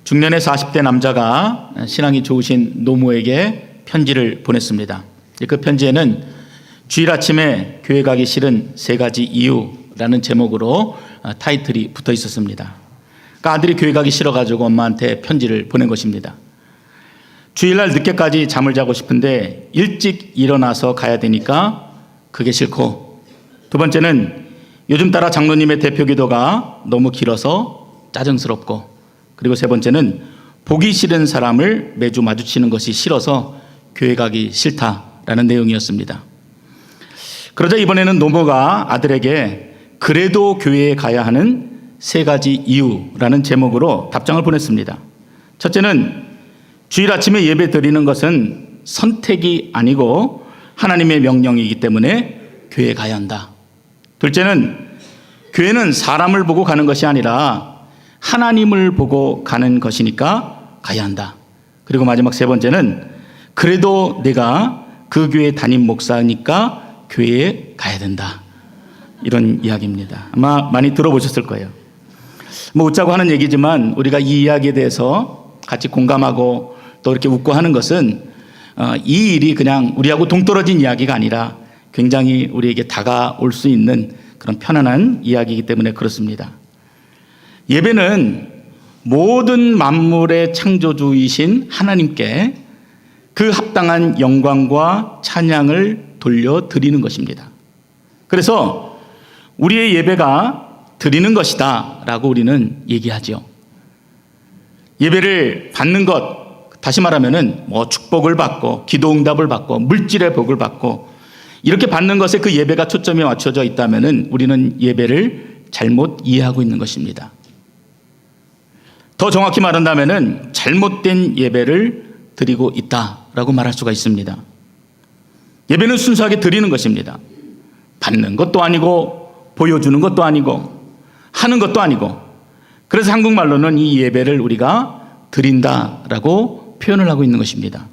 중년의 40대 남자가 신앙이 좋으신 노모에게 편지를 보냈습니다. 그 편지에는 주일 아침에 교회 가기 싫은 3가지 이유라는 제목으로 타이틀이 붙어 있었습니다. 그러니까 아들이 교회 가기 싫어가지고 엄마한테 편지를 보낸 것입니다. 주일날 늦게까지 잠을 자고 싶은데 일찍 일어나서 가야 되니까 그게 싫고, 두 번째는 요즘 따라 장로님의 대표 기도가 너무 길어서 짜증스럽고, 그리고 세 번째는 보기 싫은 사람을 매주 마주치는 것이 싫어서 교회 가기 싫다라는 내용이었습니다. 그러자 이번에는 노모가 아들에게 그래도 교회에 가야 하는 3가지 이유라는 제목으로 답장을 보냈습니다. 첫째는 주일 아침에 예배 드리는 것은 선택이 아니고 하나님의 명령이기 때문에 교회에 가야 한다. 둘째는 교회는 사람을 보고 가는 것이 아니라 하나님을 보고 가는 것이니까 가야 한다. 그리고 마지막 3번째는 그래도 내가 그 교회 담임 목사니까 교회에 가야 된다. 이런 이야기입니다. 아마 많이 들어보셨을 거예요. 뭐 웃자고 하는 얘기지만 우리가 이 이야기에 대해서 같이 공감하고 또 이렇게 웃고 하는 것은 이 일이 그냥 우리하고 동떨어진 이야기가 아니라 굉장히 우리에게 다가올 수 있는 그런 편안한 이야기이기 때문에 그렇습니다. 예배는 모든 만물의 창조주이신 하나님께 그 합당한 영광과 찬양을 돌려드리는 것입니다. 그래서 우리의 예배가 드리는 것이다 라고 우리는 얘기하죠. 예배를 받는 것, 다시 말하면은 축복을 받고 기도응답을 받고 물질의 복을 받고 이렇게 받는 것에 그 예배가 초점이 맞춰져 있다면은 우리는 예배를 잘못 이해하고 있는 것입니다. 더 정확히 말한다면은 잘못된 예배를 드리고 있다라고 말할 수가 있습니다. 예배는 순수하게 드리는 것입니다. 받는 것도 아니고 보여주는 것도 아니고 하는 것도 아니고, 그래서 한국말로는 이 예배를 우리가 드린다라고 표현을 하고 있는 것입니다.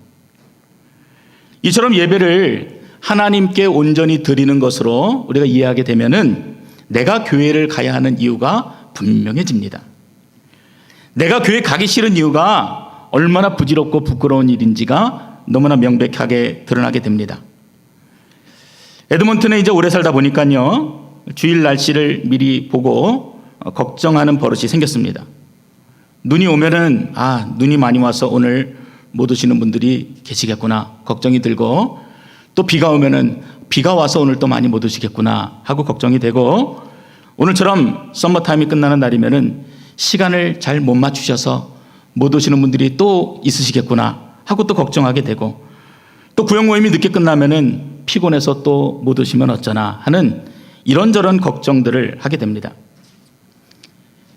이처럼 예배를 하나님께 온전히 드리는 것으로 우리가 이해하게 되면은 내가 교회를 가야 하는 이유가 분명해집니다. 내가 교회 가기 싫은 이유가 얼마나 부질없고 부끄러운 일인지가 너무나 명백하게 드러나게 됩니다. 에드먼튼에 이제 오래 살다 보니까요, 주일 날씨를 미리 보고 걱정하는 버릇이 생겼습니다. 눈이 오면은 눈이 많이 와서 오늘 못 오시는 분들이 계시겠구나 걱정이 들고, 또 비가 오면은 비가 와서 오늘 또 많이 못 오시겠구나 하고 걱정이 되고, 오늘처럼 썸머타임이 끝나는 날이면은 시간을 잘 못 맞추셔서 못 오시는 분들이 또 있으시겠구나 하고 또 걱정하게 되고, 또 구역 모임이 늦게 끝나면은 피곤해서 또 못 오시면 어쩌나 하는 이런저런 걱정들을 하게 됩니다.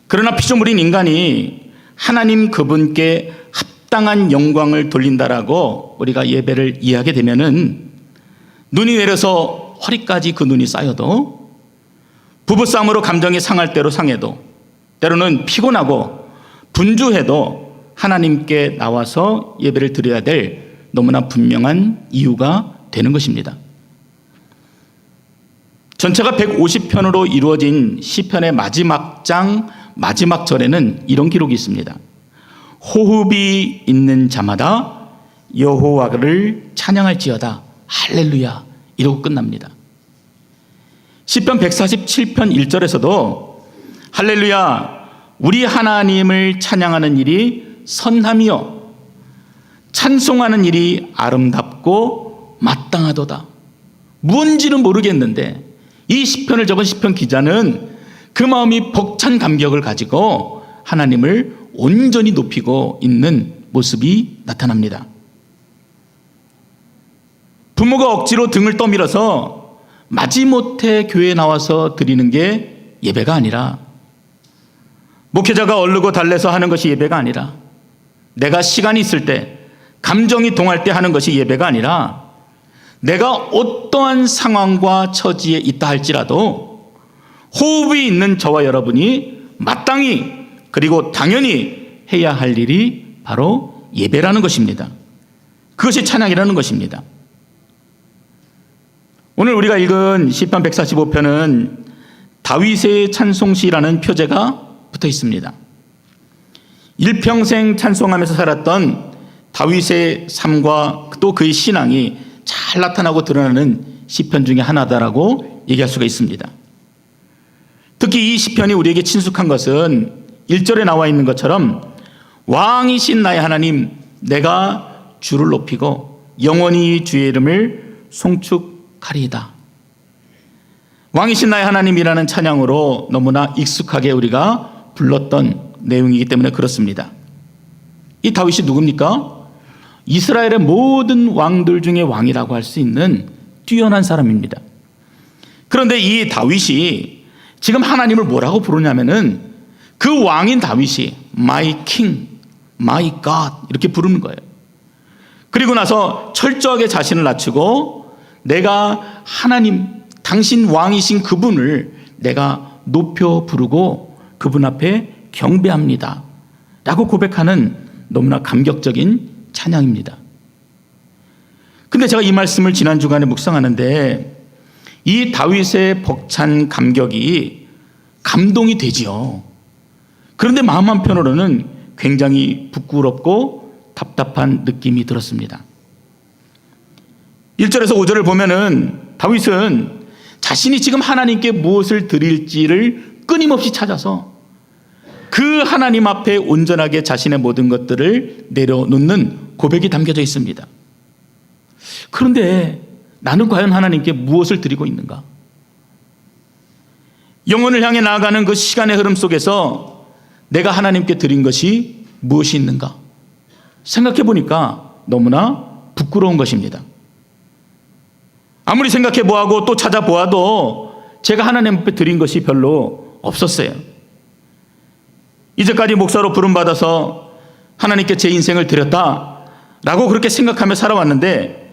그러나 피조물인 인간이 하나님 그분께 합당한 영광을 돌린다라고 우리가 예배를 이해하게 되면은 눈이 내려서 허리까지 그 눈이 쌓여도, 부부싸움으로 감정이 상할 대로 상해도, 때로는 피곤하고 분주해도 하나님께 나와서 예배를 드려야 될 너무나 분명한 이유가 되는 것입니다. 전체가 150편으로 이루어진 시편의 마지막 장 마지막 절에는 이런 기록이 있습니다. 호흡이 있는 자마다 여호와를 찬양할지어다 할렐루야 이러고 끝납니다. 시편 147편 1절에서도 할렐루야 우리 하나님을 찬양하는 일이 선함이요 찬송하는 일이 아름답고 마땅하도다. 뭔지는 모르겠는데 이 시편을 적은 시편 기자는 그 마음이 벅찬 감격을 가지고 하나님을 온전히 높이고 있는 모습이 나타납니다. 부모가 억지로 등을 떠밀어서 마지못해 교회에 나와서 드리는 게 예배가 아니라, 목회자가 얼르고 달래서 하는 것이 예배가 아니라, 내가 시간이 있을 때 감정이 동할 때 하는 것이 예배가 아니라, 내가 어떠한 상황과 처지에 있다 할지라도 호흡이 있는 저와 여러분이 마땅히 그리고 당연히 해야 할 일이 바로 예배라는 것입니다. 그것이 찬양이라는 것입니다. 오늘 우리가 읽은 시편 145편은 다윗의 찬송시라는 표제가 붙어 있습니다. 일평생 찬송하면서 살았던 다윗의 삶과 또 그의 신앙이 잘 나타나고 드러나는 시편 중에 하나다라고 얘기할 수가 있습니다. 특히 이 시편이 우리에게 친숙한 것은 1절에 나와 있는 것처럼 왕이신 나의 하나님 내가 주를 높이고 영원히 주의 이름을 송축하리이다. 왕이신 나의 하나님이라는 찬양으로 너무나 익숙하게 우리가 불렀던 내용이기 때문에 그렇습니다. 이 다윗이 누굽니까? 이스라엘의 모든 왕들 중에 왕이라고 할 수 있는 뛰어난 사람입니다. 그런데 이 다윗이 지금 하나님을 뭐라고 부르냐면은 그 왕인 다윗이 My King, My God 이렇게 부르는 거예요. 그리고 나서 철저하게 자신을 낮추고 내가 하나님, 당신 왕이신 그분을 내가 높여 부르고 그분 앞에 경배합니다 라고 고백하는 너무나 감격적인 찬양입니다. 근데 제가 이 말씀을 지난 주간에 묵상하는데 이 다윗의 벅찬 감격이 감동이 되지요. 그런데 마음 한편으로는 굉장히 부끄럽고 답답한 느낌이 들었습니다. 1절에서 5절을 보면은 다윗은 자신이 지금 하나님께 무엇을 드릴지를 끊임없이 찾아서 그 하나님 앞에 온전하게 자신의 모든 것들을 내려놓는 고백이 담겨져 있습니다. 그런데 나는 과연 하나님께 무엇을 드리고 있는가? 영혼을 향해 나아가는 그 시간의 흐름 속에서 내가 하나님께 드린 것이 무엇이 있는가? 생각해 보니까 너무나 부끄러운 것입니다. 아무리 생각해 보아도 또 찾아보아도 제가 하나님 앞에 드린 것이 별로 없었어요. 이제까지 목사로 부름받아서 하나님께 제 인생을 드렸다라고 그렇게 생각하며 살아왔는데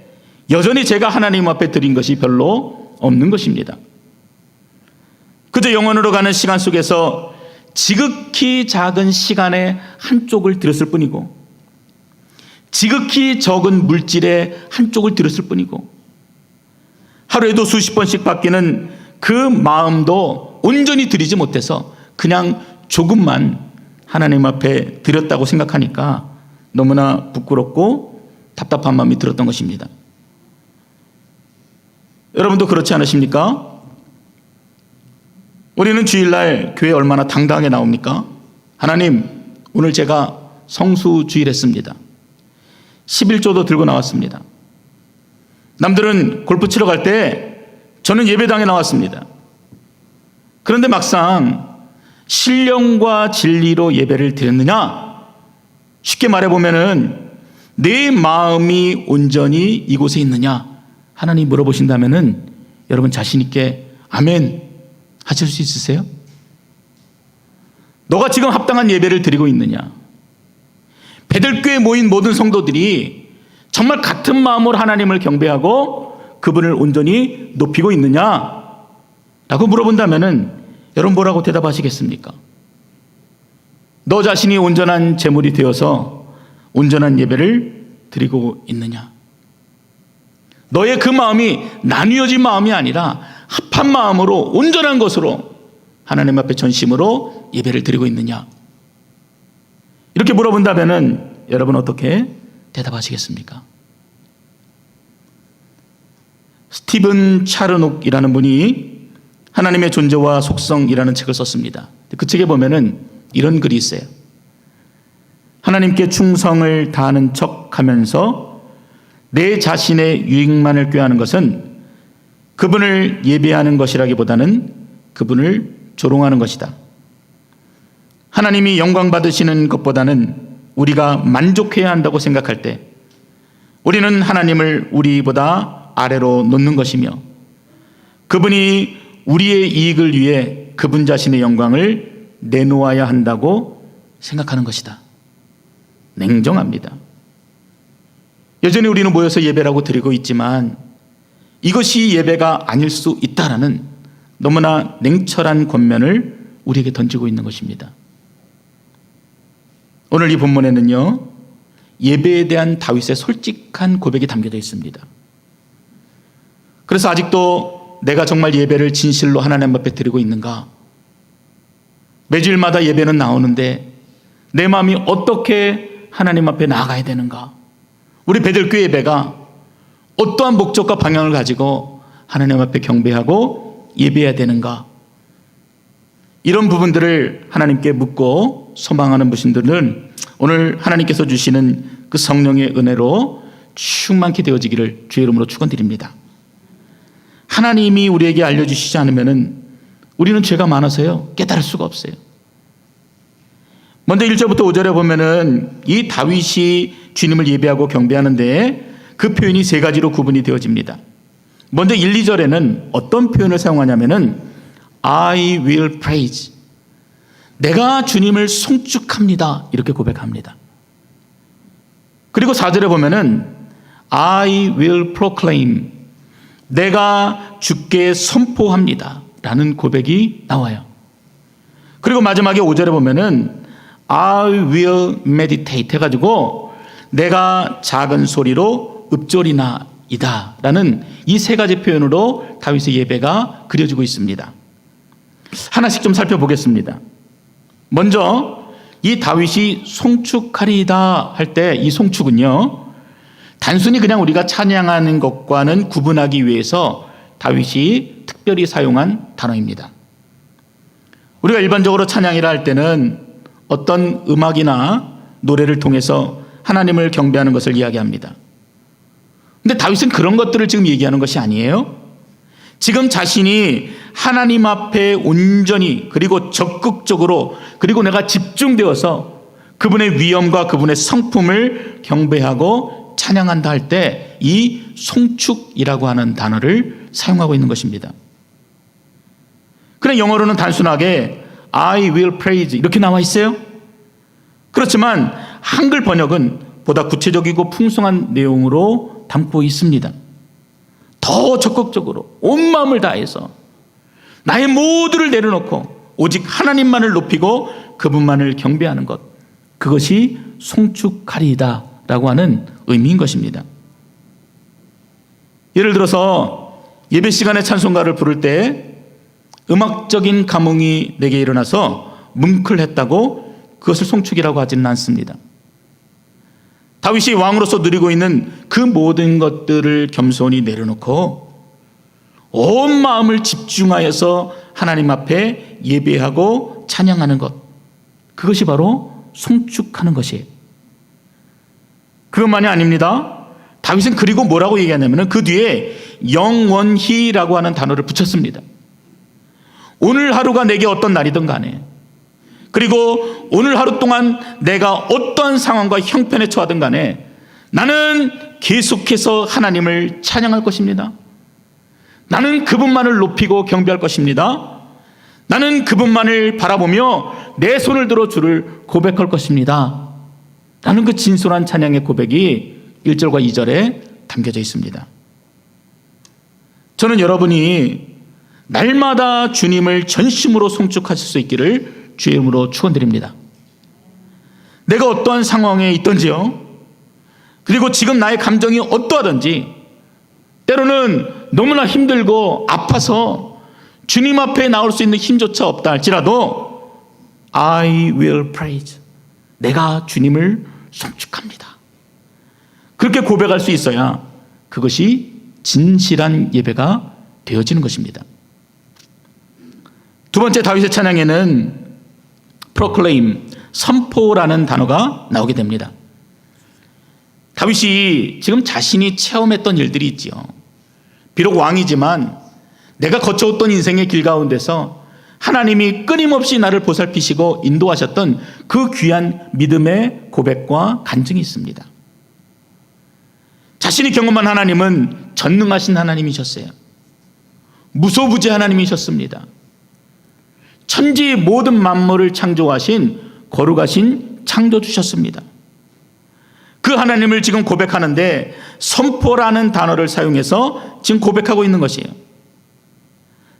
여전히 제가 하나님 앞에 드린 것이 별로 없는 것입니다. 그저 영원으로 가는 시간 속에서 지극히 작은 시간의 한쪽을 드렸을 뿐이고 지극히 적은 물질의 한쪽을 드렸을 뿐이고 하루에도 수십 번씩 바뀌는 그 마음도 온전히 드리지 못해서 그냥 조금만 하나님 앞에 드렸다고 생각하니까 너무나 부끄럽고 답답한 마음이 들었던 것입니다. 여러분도 그렇지 않으십니까? 우리는 주일날 교회 얼마나 당당하게 나옵니까? 하나님, 오늘 제가 성수주일했습니다. 11조도 들고 나왔습니다. 남들은 골프 치러 갈 때 저는 예배당에 나왔습니다. 그런데 막상 신령과 진리로 예배를 드렸느냐? 쉽게 말해보면은 내 마음이 온전히 이곳에 있느냐? 하나님 물어보신다면은 여러분 자신 있게 아멘 하실 수 있으세요? 너가 지금 합당한 예배를 드리고 있느냐? 베들교에 모인 모든 성도들이 정말 같은 마음으로 하나님을 경배하고 그분을 온전히 높이고 있느냐? 라고 물어본다면은 여러분 뭐라고 대답하시겠습니까? 너 자신이 온전한 제물이 되어서 온전한 예배를 드리고 있느냐? 너의 그 마음이 나뉘어진 마음이 아니라 합한 마음으로 온전한 것으로 하나님 앞에 전심으로 예배를 드리고 있느냐? 이렇게 물어본다면은 여러분 어떻게 대답하시겠습니까? 스티븐 차르녹이라는 분이 하나님의 존재와 속성이라는 책을 썼습니다. 그 책에 보면은 이런 글이 있어요. 하나님께 충성을 다하는 척하면서 내 자신의 유익만을 꾀하는 것은 그분을 예배하는 것이라기보다는 그분을 조롱하는 것이다. 하나님이 영광 받으시는 것보다는 우리가 만족해야 한다고 생각할 때 우리는 하나님을 우리보다 아래로 놓는 것이며 그분이 우리의 이익을 위해 그분 자신의 영광을 내놓아야 한다고 생각하는 것이다. 냉정합니다. 여전히 우리는 모여서 예배라고 드리고 있지만 이것이 예배가 아닐 수 있다라는 너무나 냉철한 권면을 우리에게 던지고 있는 것입니다. 오늘 이 본문에는요, 예배에 대한 다윗의 솔직한 고백이 담겨져 있습니다. 그래서 아직도 내가 정말 예배를 진실로 하나님 앞에 드리고 있는가? 매주일마다 예배는 나오는데 내 마음이 어떻게 하나님 앞에 나아가야 되는가, 우리 베들교회 예배가 어떠한 목적과 방향을 가지고 하나님 앞에 경배하고 예배해야 되는가, 이런 부분들을 하나님께 묻고 소망하는 분들은 오늘 하나님께서 주시는 그 성령의 은혜로 충만케 되어지기를 주의 이름으로 축원드립니다. 하나님이 우리에게 알려주시지 않으면 우리는 죄가 많아서요 깨달을 수가 없어요. 먼저 1절부터 5절에 보면은 이 다윗이 주님을 예배하고 경배하는데 그 표현이 세 가지로 구분이 되어집니다. 먼저 1, 2절에는 어떤 표현을 사용하냐면은 I will praise, 내가 주님을 송축합니다, 이렇게 고백합니다. 그리고 4절에 보면은 I will proclaim, 내가 주께 선포합니다 라는 고백이 나와요. 그리고 마지막에 5절에 보면은 I will meditate 해가지고 내가 작은 소리로 읊조리나이다 라는 이 세 가지 표현으로 다윗의 예배가 그려지고 있습니다. 하나씩 좀 살펴보겠습니다. 먼저 이 다윗이 송축하리이다 할 때 이 송축은요, 단순히 그냥 우리가 찬양하는 것과는 구분하기 위해서 다윗이 특별히 사용한 단어입니다. 우리가 일반적으로 찬양이라 할 때는 어떤 음악이나 노래를 통해서 하나님을 경배하는 것을 이야기합니다. 근데 다윗은 그런 것들을 지금 얘기하는 것이 아니에요. 지금 자신이 하나님 앞에 온전히 그리고 적극적으로 그리고 내가 집중되어서 그분의 위엄과 그분의 성품을 경배하고 찬양한다 할 때 이 송축이라고 하는 단어를 사용하고 있는 것입니다. 그냥 영어로는 단순하게 I will praise 이렇게 나와 있어요. 그렇지만 한글 번역은 보다 구체적이고 풍성한 내용으로 담고 있습니다. 더 적극적으로 온 마음을 다해서 나의 모두를 내려놓고 오직 하나님만을 높이고 그분만을 경배하는 것, 그것이 송축하리이다 라고 하는 의미인 것입니다. 예를 들어서 예배 시간에 찬송가를 부를 때 음악적인 감흥이 내게 일어나서 뭉클했다고 그것을 송축이라고 하지는 않습니다. 다윗이 왕으로서 누리고 있는 그 모든 것들을 겸손히 내려놓고 온 마음을 집중하여서 하나님 앞에 예배하고 찬양하는 것, 그것이 바로 송축하는 것이에요. 그것만이 아닙니다. 다윗은 그리고 뭐라고 얘기하냐면 그 뒤에 영원히라고 하는 단어를 붙였습니다. 오늘 하루가 내게 어떤 날이든 간에, 그리고 오늘 하루 동안 내가 어떠한 상황과 형편에 처하든 간에 나는 계속해서 하나님을 찬양할 것입니다. 나는 그분만을 높이고 경배할 것입니다. 나는 그분만을 바라보며 내 손을 들어 주를 고백할 것입니다 라는 그 진솔한 찬양의 고백이 1절과 2절에 담겨져 있습니다. 저는 여러분이 날마다 주님을 전심으로 송축하실 수 있기를 주의 이름으로 축원드립니다. 내가 어떠한 상황에 있든지요, 그리고 지금 나의 감정이 어떠하든지, 때로는 너무나 힘들고 아파서 주님 앞에 나올 수 있는 힘조차 없다 할지라도 I will praise, 내가 주님을 송축합니다, 그렇게 고백할 수 있어야 그것이 진실한 예배가 되어지는 것입니다. 두 번째 다윗의 찬양에는 proclaim, 선포라는 단어가 나오게 됩니다. 다윗이 지금 자신이 체험했던 일들이 있지요. 비록 왕이지만 내가 거쳐왔던 인생의 길 가운데서 하나님이 끊임없이 나를 보살피시고 인도하셨던 그 귀한 믿음의 고백과 간증이 있습니다. 자신이 경험한 하나님은 전능하신 하나님이셨어요. 무소부지 하나님이셨습니다. 천지 모든 만물을 창조하신 거룩하신 창조주셨습니다. 그 하나님을 지금 고백하는데 선포라는 단어를 사용해서 지금 고백하고 있는 것이에요.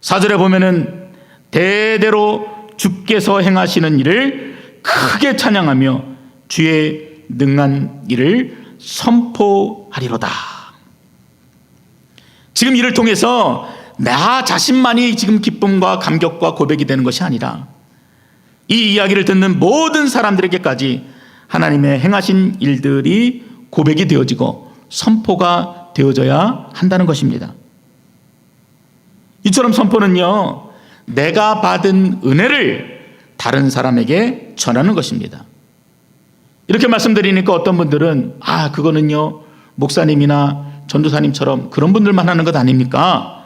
4절에 보면은 대대로 주께서 행하시는 일을 크게 찬양하며 주의 능한 일을 선포하리로다. 지금 이를 통해서 나 자신만이 지금 기쁨과 감격과 고백이 되는 것이 아니라 이 이야기를 듣는 모든 사람들에게까지 하나님의 행하신 일들이 고백이 되어지고 선포가 되어져야 한다는 것입니다. 이처럼 선포는요, 내가 받은 은혜를 다른 사람에게 전하는 것입니다. 이렇게 말씀드리니까 어떤 분들은 그거는요 목사님이나 전도사님처럼 그런 분들만 하는 것 아닙니까?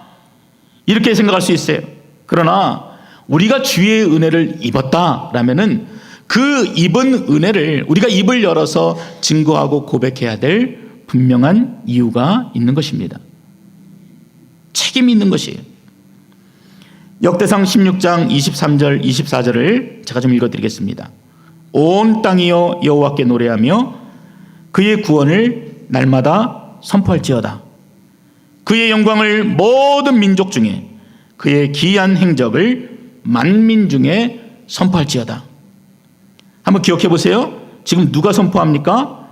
이렇게 생각할 수 있어요. 그러나 우리가 주의 은혜를 입었다라면은 그 입은 은혜를 우리가 입을 열어서 증거하고 고백해야 될 분명한 이유가 있는 것입니다. 책임이 있는 것이에요. 역대상 16장 23절 24절을 제가 좀 읽어드리겠습니다. 온 땅이여 여호와께 노래하며 그의 구원을 날마다 선포할지어다. 그의 영광을 모든 민족 중에 그의 기이한 행적을 만민 중에 선포할지어다. 한번 기억해 보세요. 지금 누가 선포합니까?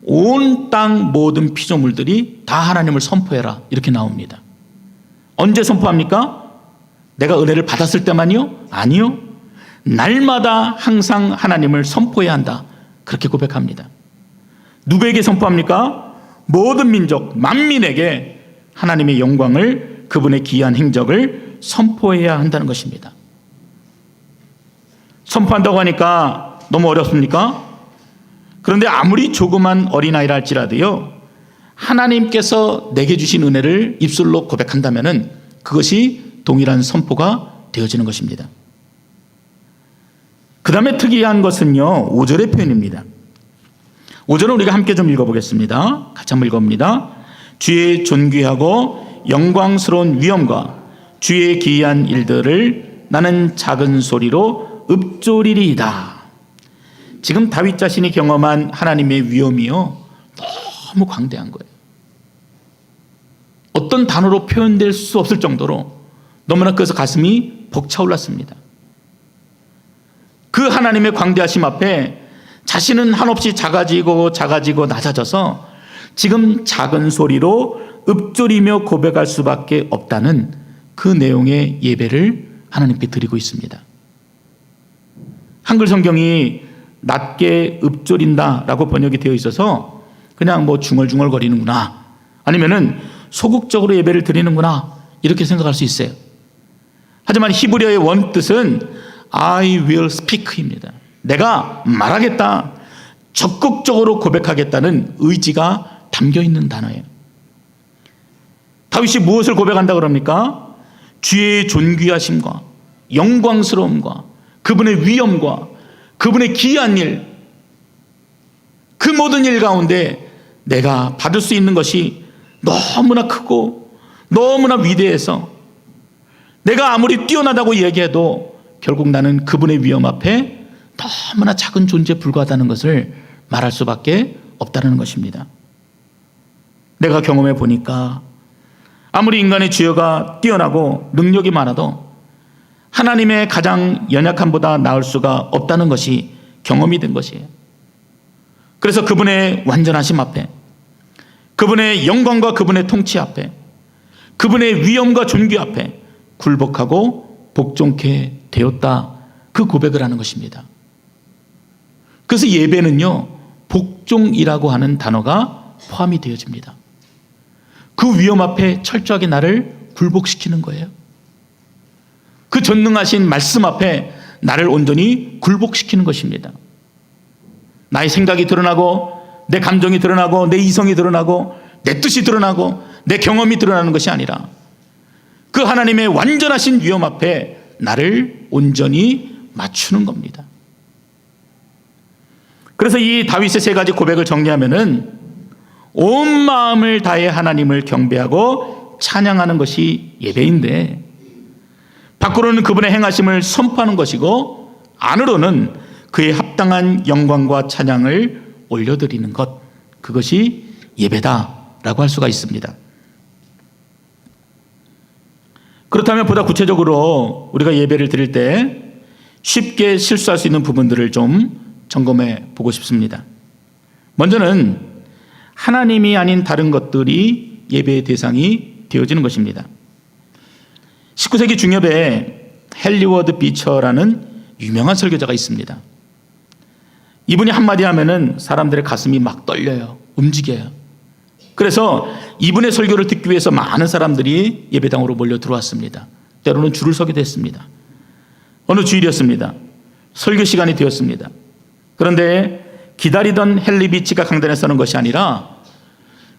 온 땅 모든 피조물들이 다 하나님을 선포해라 이렇게 나옵니다. 언제 선포합니까? 내가 은혜를 받았을 때만요? 아니요. 날마다 항상 하나님을 선포해야 한다 그렇게 고백합니다. 누구에게 선포합니까? 모든 민족 만민에게 하나님의 영광을, 그분의 기이한 행적을 선포해야 한다는 것입니다. 선포한다고 하니까 너무 어렵습니까? 그런데 아무리 조그만 어린아이라 할지라도요, 하나님께서 내게 주신 은혜를 입술로 고백한다면 그것이 동일한 선포가 되어지는 것입니다. 그 다음에 특이한 것은요 5절의 표현입니다. 5절은 우리가 함께 좀 읽어보겠습니다. 같이 한번 읽어봅니다. 주의 존귀하고 영광스러운 위엄과 주의 기이한 일들을 나는 작은 소리로 읊조리리이다. 지금 다윗 자신이 경험한 하나님의 위엄이요 너무 광대한 거예요. 어떤 단어로 표현될 수 없을 정도로 너무나 그래서 가슴이 벅차올랐습니다. 그 하나님의 광대하심 앞에 자신은 한없이 작아지고 낮아져서 지금 작은 소리로 읊조리며 고백할 수밖에 없다는 그 내용의 예배를 하나님께 드리고 있습니다. 한글 성경이 낮게 읊조린다라고 번역이 되어 있어서 그냥 중얼중얼 거리는구나, 아니면은 소극적으로 예배를 드리는구나 이렇게 생각할 수 있어요. 하지만 히브리어의 원뜻은 I will speak입니다. 내가 말하겠다, 적극적으로 고백하겠다는 의지가 담겨 있는 단어예요. 다윗이 무엇을 고백한다 그럽니까? 주의 존귀하심과 영광스러움과 그분의 위엄과 그분의 기이한 일, 그 모든 일 가운데 내가 받을 수 있는 것이 너무나 크고 너무나 위대해서 내가 아무리 뛰어나다고 얘기해도 결국 나는 그분의 위엄 앞에 너무나 작은 존재에 불과하다는 것을 말할 수밖에 없다는 것입니다. 내가 경험해 보니까 아무리 인간의 지혜가 뛰어나고 능력이 많아도 하나님의 가장 연약함보다 나을 수가 없다는 것이 경험이 된 것이에요. 그래서 그분의 완전하심 앞에, 그분의 영광과 그분의 통치 앞에, 그분의 위엄과 존귀 앞에 굴복하고 복종케 되었다, 그 고백을 하는 것입니다. 그래서 예배는요 복종이라고 하는 단어가 포함이 되어집니다. 그 위엄 앞에 철저하게 나를 굴복시키는 거예요. 그 전능하신 말씀 앞에 나를 온전히 굴복시키는 것입니다. 나의 생각이 드러나고 내 감정이 드러나고 내 이성이 드러나고 내 뜻이 드러나고 내 경험이 드러나는 것이 아니라 그 하나님의 완전하신 위엄 앞에 나를 온전히 맞추는 겁니다. 그래서 이 다윗의 세 가지 고백을 정리하면은 온 마음을 다해 하나님을 경배하고 찬양하는 것이 예배인데, 밖으로는 그분의 행하심을 선포하는 것이고 안으로는 그의 합당한 영광과 찬양을 올려드리는 것, 그것이 예배다라고 할 수가 있습니다. 그렇다면 보다 구체적으로 우리가 예배를 드릴 때 쉽게 실수할 수 있는 부분들을 좀 점검해 보고 싶습니다. 먼저는 하나님이 아닌 다른 것들이 예배의 대상이 되어지는 것입니다. 19세기 중엽에 헨리 워드 비처라는 유명한 설교자가 있습니다. 이분이 한마디 하면은 사람들의 가슴이 막 떨려요. 움직여요. 그래서 이분의 설교를 듣기 위해서 많은 사람들이 예배당으로 몰려 들어왔습니다. 때로는 줄을 서기도 했습니다. 어느 주일이었습니다. 설교 시간이 되었습니다. 그런데 기다리던 헨리 비치가 강단에 서는 것이 아니라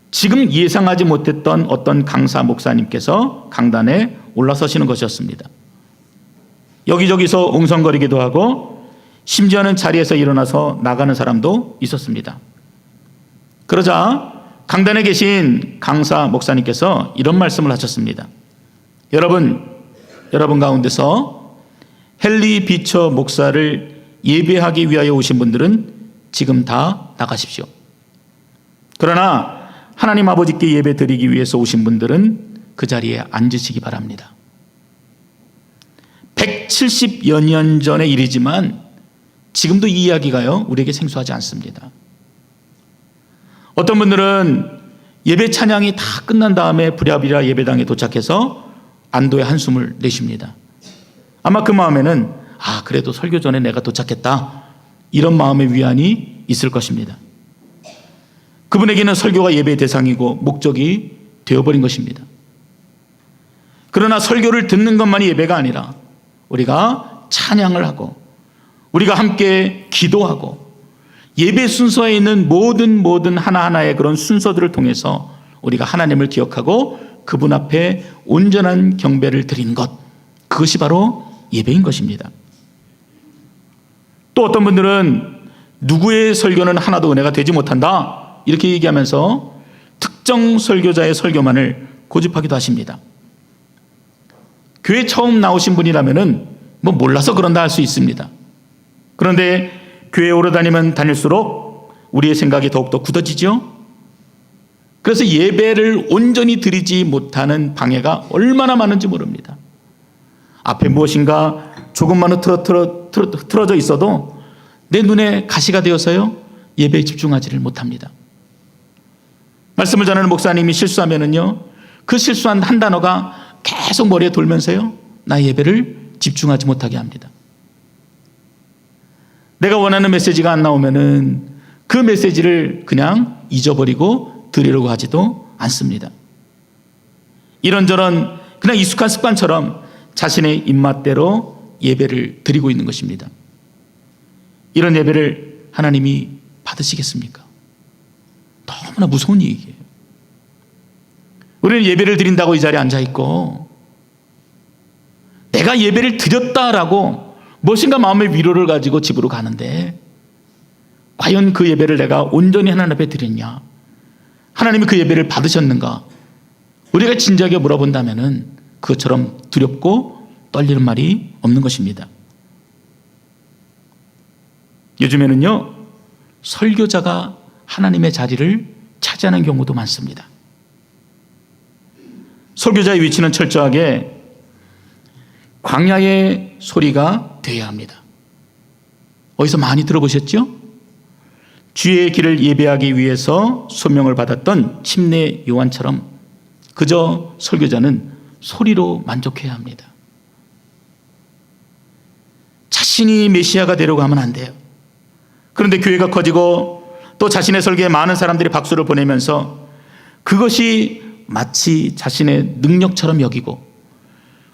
지금 예상하지 못했던 어떤 강사 목사님께서 강단에 올라서시는 것이었습니다. 여기저기서 웅성거리기도 하고 심지어는 자리에서 일어나서 나가는 사람도 있었습니다. 그러자 강단에 계신 강사 목사님께서 이런 말씀을 하셨습니다. 여러분 가운데서 헨리 비처 목사를 예배하기 위하여 오신 분들은 지금 다 나가십시오. 그러나 하나님 아버지께 예배 드리기 위해서 오신 분들은 그 자리에 앉으시기 바랍니다. 170여 년 전의 일이지만 지금도 이 이야기가요, 우리에게 생소하지 않습니다. 어떤 분들은 예배 찬양이 다 끝난 다음에 부랴부랴 예배당에 도착해서 안도의 한숨을 내쉽니다. 아마 그 마음에는 그래도 설교 전에 내가 도착했다, 이런 마음의 위안이 있을 것입니다. 그분에게는 설교가 예배의 대상이고 목적이 되어버린 것입니다. 그러나 설교를 듣는 것만이 예배가 아니라 우리가 찬양을 하고 우리가 함께 기도하고 예배 순서에 있는 모든 하나하나의 그런 순서들을 통해서 우리가 하나님을 기억하고 그분 앞에 온전한 경배를 드리는 것, 그것이 바로 예배인 것입니다. 또 어떤 분들은 누구의 설교는 하나도 은혜가 되지 못한다, 이렇게 얘기하면서 특정 설교자의 설교만을 고집하기도 하십니다. 교회 처음 나오신 분이라면은 몰라서 그런다 할 수 있습니다. 그런데 교회에 오래 다니면 다닐수록 우리의 생각이 더욱더 굳어지죠. 그래서 예배를 온전히 드리지 못하는 방해가 얼마나 많은지 모릅니다. 앞에 무엇인가 조금만 틀어져 있어도 내 눈에 가시가 되어서요, 예배에 집중하지를 못합니다. 말씀을 전하는 목사님이 실수하면은요, 그 실수한 한 단어가 계속 머리에 돌면서요, 나의 예배를 집중하지 못하게 합니다. 내가 원하는 메시지가 안 나오면은 그 메시지를 그냥 잊어버리고 드리려고 하지도 않습니다. 이런저런 그냥 익숙한 습관처럼 자신의 입맛대로 예배를 드리고 있는 것입니다. 이런 예배를 하나님이 받으시겠습니까? 너무나 무서운 얘기예요. 우리는 예배를 드린다고 이 자리에 앉아있고 내가 예배를 드렸다라고 무엇인가 마음의 위로를 가지고 집으로 가는데 과연 그 예배를 내가 온전히 하나님 앞에 드렸냐, 하나님이 그 예배를 받으셨는가, 우리가 진지하게 물어본다면 그것처럼 두렵고 떨리는 말이 없는 것입니다. 요즘에는요, 설교자가 하나님의 자리를 차지하는 경우도 많습니다. 설교자의 위치는 철저하게 광야의 소리가 되어야 합니다. 어디서 많이 들어보셨죠? 주의 길을 예배하기 위해서 소명을 받았던 침례 요한처럼 그저 설교자는 소리로 만족해야 합니다. 자신이 메시아가 되려고 하면 안 돼요. 그런데 교회가 커지고 또 자신의 설교에 많은 사람들이 박수를 보내면서 그것이 마치 자신의 능력처럼 여기고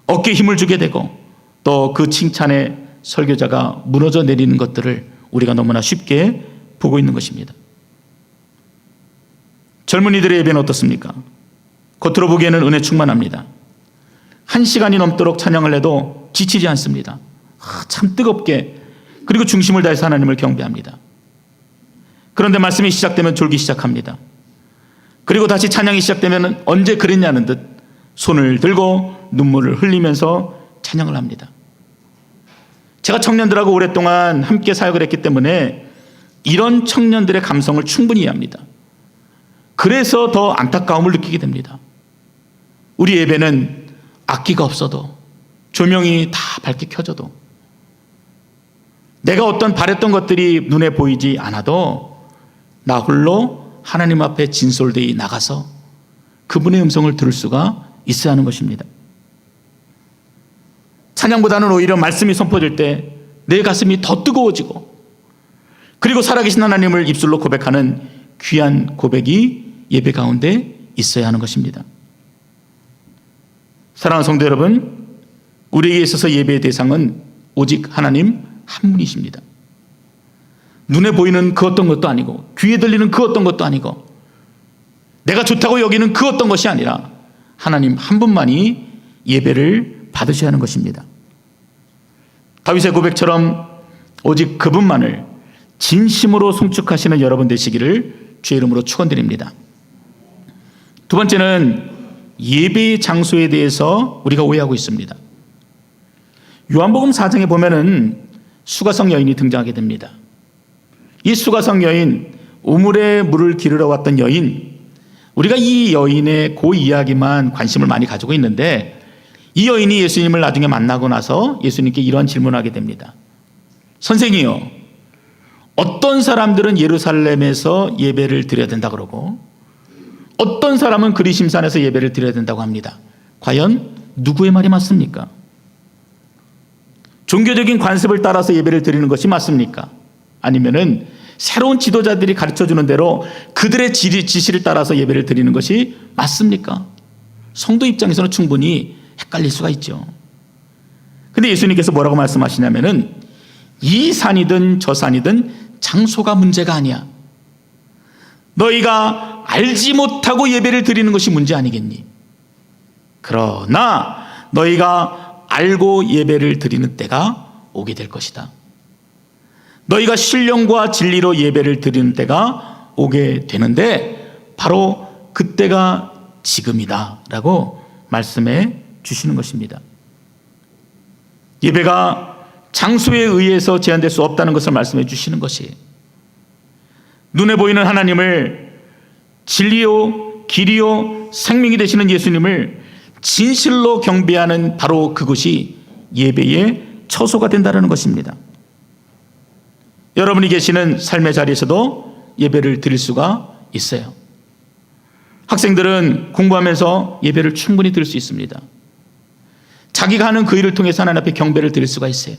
어깨에 힘을 주게 되고 또 그 칭찬에 설교자가 무너져 내리는 것들을 우리가 너무나 쉽게 보고 있는 것입니다. 젊은이들의 예배는 어떻습니까? 겉으로 보기에는 은혜 충만합니다. 1시간이 넘도록 찬양을 해도 지치지 않습니다. 참 뜨겁게, 그리고 중심을 다해서 하나님을 경배합니다. 그런데 말씀이 시작되면 졸기 시작합니다. 그리고 다시 찬양이 시작되면 언제 그랬냐는 듯 손을 들고 눈물을 흘리면서 찬양을 합니다. 제가 청년들하고 오랫동안 함께 사역을 했기 때문에 이런 청년들의 감성을 충분히 이해합니다. 그래서 더 안타까움을 느끼게 됩니다. 우리 예배는 악기가 없어도 조명이 다 밝게 켜져도 내가 어떤 바랬던 것들이 눈에 보이지 않아도 나 홀로 하나님 앞에 진솔되이 나가서 그분의 음성을 들을 수가 있어야 하는 것입니다. 찬양보다는 오히려 말씀이 선포될 때 내 가슴이 더 뜨거워지고, 그리고 살아계신 하나님을 입술로 고백하는 귀한 고백이 예배 가운데 있어야 하는 것입니다. 사랑하는 성도 여러분, 우리에게 있어서 예배의 대상은 오직 하나님 한 분이십니다. 눈에 보이는 그 어떤 것도 아니고, 귀에 들리는 그 어떤 것도 아니고, 내가 좋다고 여기는 그 어떤 것이 아니라 하나님 한 분만이 예배를 받으셔야 하는 것입니다. 다윗의 고백처럼 오직 그분만을 진심으로 송축하시는 여러분 되시기를 주의 이름으로 축원드립니다. 두 번째는 예배의 장소에 대해서 우리가 오해하고 있습니다. 요한복음 4장에 보면은 수가성 여인이 등장하게 됩니다. 이 수가성 여인, 우물에 물을 기르러 왔던 여인, 우리가 이 여인의 그 이야기만 관심을 많이 가지고 있는데, 이 여인이 예수님을 나중에 만나고 나서 예수님께 이러한 질문을 하게 됩니다. 선생이요, 어떤 사람들은 예루살렘에서 예배를 드려야 된다 그러고 어떤 사람은 그리심산에서 예배를 드려야 된다고 합니다. 과연 누구의 말이 맞습니까? 종교적인 관습을 따라서 예배를 드리는 것이 맞습니까? 아니면은 새로운 지도자들이 가르쳐주는 대로 그들의 지시를 따라서 예배를 드리는 것이 맞습니까? 성도 입장에서는 충분히 헷갈릴 수가 있죠. 근데 예수님께서 뭐라고 말씀하시냐면은 이 산이든 저 산이든 장소가 문제가 아니야. 너희가 알지 못하고 예배를 드리는 것이 문제 아니겠니? 그러나 너희가 알고 예배를 드리는 때가 오게 될 것이다. 너희가 신령과 진리로 예배를 드리는 때가 오게 되는데 바로 그때가 지금이다 라고 말씀해 주시는 것입니다. 예배가 장소에 의해서 제한될 수 없다는 것을 말씀해 주시는 것이, 눈에 보이는 하나님을, 진리요 길이요 생명이 되시는 예수님을 진실로 경배하는 바로 그것이 예배의 처소가 된다는 것입니다. 여러분이 계시는 삶의 자리에서도 예배를 드릴 수가 있어요. 학생들은 공부하면서 예배를 충분히 드릴 수 있습니다. 자기가 하는 그 일을 통해서 하나님 앞에 경배를 드릴 수가 있어요.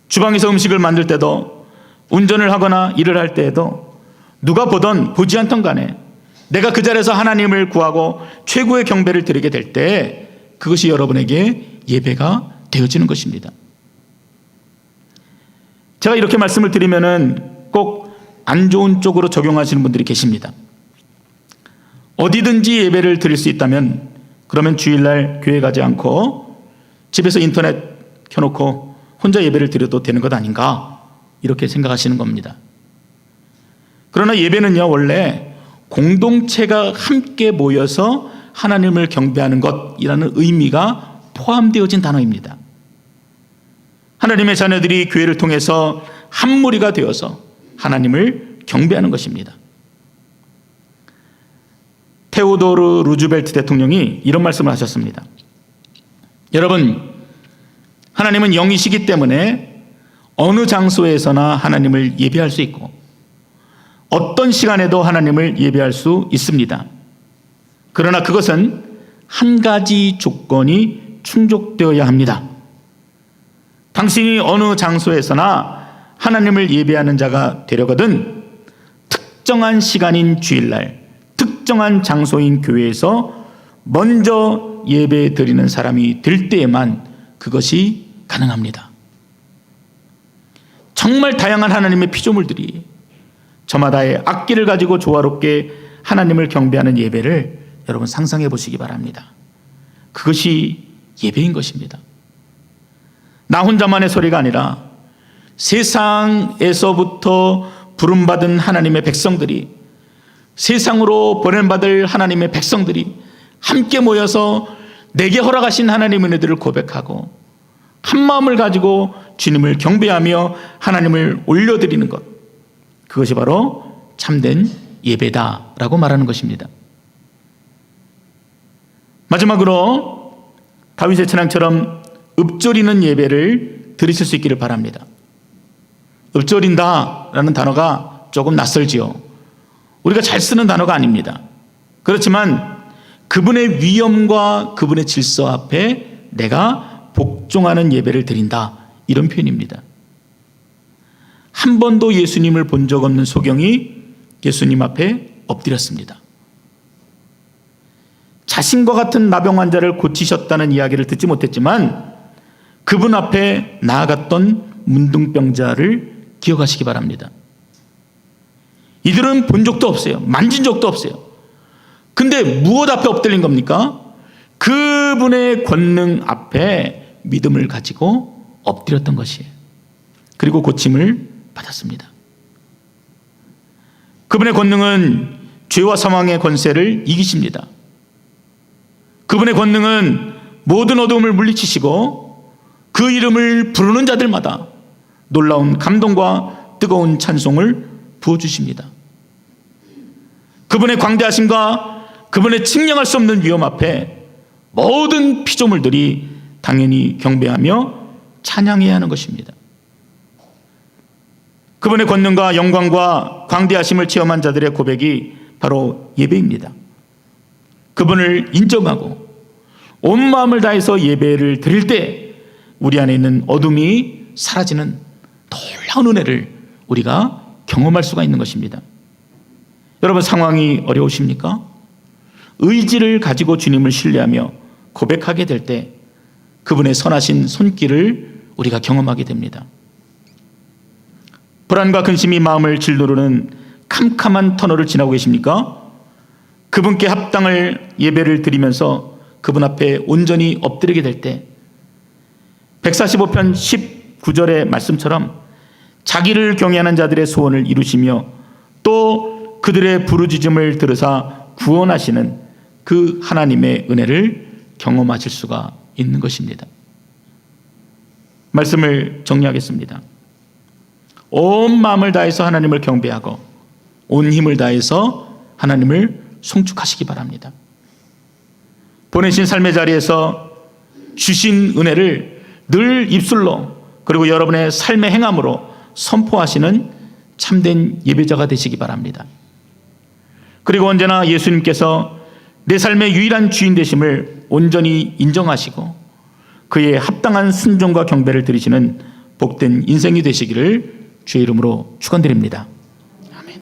주방에서 음식을 만들 때도, 운전을 하거나 일을 할 때에도, 누가 보던 보지 않던 간에 내가 그 자리에서 하나님을 구하고 최고의 경배를 드리게 될 때 그것이 여러분에게 예배가 되어지는 것입니다. 제가 이렇게 말씀을 드리면은 꼭 안 좋은 쪽으로 적용하시는 분들이 계십니다. 어디든지 예배를 드릴 수 있다면 그러면 주일날 교회 가지 않고 집에서 인터넷 켜놓고 혼자 예배를 드려도 되는 것 아닌가, 이렇게 생각하시는 겁니다. 그러나 예배는요, 원래 공동체가 함께 모여서 하나님을 경배하는 것이라는 의미가 포함되어진 단어입니다. 하나님의 자녀들이 교회를 통해서 한 무리가 되어서 하나님을 경배하는 것입니다. 테오도르 루즈벨트 대통령이 이런 말씀을 하셨습니다. 여러분, 하나님은 영이시기 때문에 어느 장소에서나 하나님을 예배할 수 있고 어떤 시간에도 하나님을 예배할 수 있습니다. 그러나 그것은 한 가지 조건이 충족되어야 합니다. 당신이 어느 장소에서나 하나님을 예배하는 자가 되려거든 특정한 시간인 주일날, 특정한 장소인 교회에서 먼저 예배 드리는 사람이 될 때에만 그것이 가능합니다. 정말 다양한 하나님의 피조물들이 저마다의 악기를 가지고 조화롭게 하나님을 경배하는 예배를 여러분 상상해 보시기 바랍니다. 그것이 예배인 것입니다. 나 혼자만의 소리가 아니라 세상에서부터 부름받은 하나님의 백성들이, 세상으로 보냄받을 하나님의 백성들이 함께 모여서 내게 허락하신 하나님의 은혜들을 고백하고 한 마음을 가지고 주님을 경배하며 하나님을 올려드리는 것, 그것이 바로 참된 예배다라고 말하는 것입니다. 마지막으로 다윗의 찬양처럼 읊조리는 예배를 드리실 수 있기를 바랍니다. 읊조린다라는 단어가 조금 낯설지요. 우리가 잘 쓰는 단어가 아닙니다. 그렇지만 그분의 위엄과 그분의 질서 앞에 내가 복종하는 예배를 드린다, 이런 표현입니다. 한 번도 예수님을 본 적 없는 소경이 예수님 앞에 엎드렸습니다. 자신과 같은 나병 환자를 고치셨다는 이야기를 듣지 못했지만 그분 앞에 나아갔던 문둥병자를 기억하시기 바랍니다. 이들은 본 적도 없어요. 만진 적도 없어요. 근데 무엇 앞에 엎드린 겁니까? 그분의 권능 앞에 믿음을 가지고 엎드렸던 것이에요. 그리고 고침을 받았습니다. 그분의 권능은 죄와 사망의 권세를 이기십니다. 그분의 권능은 모든 어두움을 물리치시고 그 이름을 부르는 자들마다 놀라운 감동과 뜨거운 찬송을 부어주십니다. 그분의 광대하심과 그분의 측량할 수 없는 위엄 앞에 모든 피조물들이 당연히 경배하며 찬양해야 하는 것입니다. 그분의 권능과 영광과 광대하심을 체험한 자들의 고백이 바로 예배입니다. 그분을 인정하고 온 마음을 다해서 예배를 드릴 때 우리 안에 있는 어둠이 사라지는 놀라운 은혜를 우리가 경험할 수가 있는 것입니다. 여러분, 상황이 어려우십니까? 의지를 가지고 주님을 신뢰하며 고백하게 될 때 그분의 선하신 손길을 우리가 경험하게 됩니다. 불안과 근심이 마음을 짓누르는 캄캄한 터널을 지나고 계십니까? 그분께 합당을 예배를 드리면서 그분 앞에 온전히 엎드리게 될 때 145편 19절의 말씀처럼 자기를 경외하는 자들의 소원을 이루시며 또 그들의 부르짖음을 들으사 구원하시는 그 하나님의 은혜를 경험하실 수가 있는 것입니다. 말씀을 정리하겠습니다. 온 마음을 다해서 하나님을 경배하고 온 힘을 다해서 하나님을 송축하시기 바랍니다. 보내신 삶의 자리에서 주신 은혜를 늘 입술로 그리고 여러분의 삶의 행함으로 선포하시는 참된 예배자가 되시기 바랍니다. 그리고 언제나 예수님께서 내 삶의 유일한 주인 되심을 온전히 인정하시고 그의 합당한 순종과 경배를 드리시는 복된 인생이 되시기를 주의 이름으로 축원드립니다.